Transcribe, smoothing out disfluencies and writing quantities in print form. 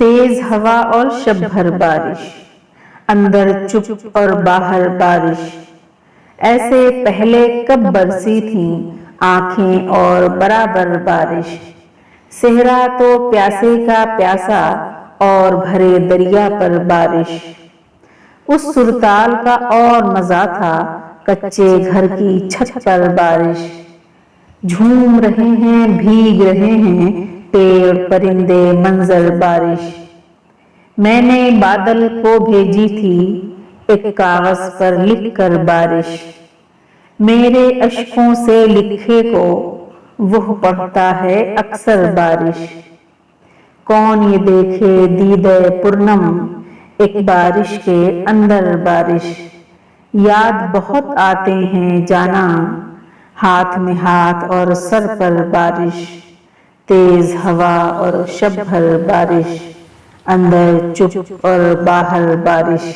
तेज हवा और शब भर बारिश, अंदर चुप और बाहर बारिश। ऐसे पहले कब बरसी थी आंखें और बराबर बारिश। सेहरा तो प्यासे का प्यासा और भरे दरिया पर बारिश। उस सुरताल का और मजा था कच्चे घर की छत पर बारिश। झूम रहे हैं भीग रहे हैं पेड़ परिंदे मंजर बारिश। मैंने बादल को भेजी थी एक कागज पर लिखकर बारिश। मेरे अश्कों से लिखे को वह पढ़ता है अक्सर बारिश। कौन ये देखे दीदे पूर्णम एक बारिश के अंदर बारिश। याद बहुत आते हैं जाना हाथ में हाथ और सर पर बारिश। तेज हवा और शब भर बारिश, अंदर चुप और बाहर बारिश।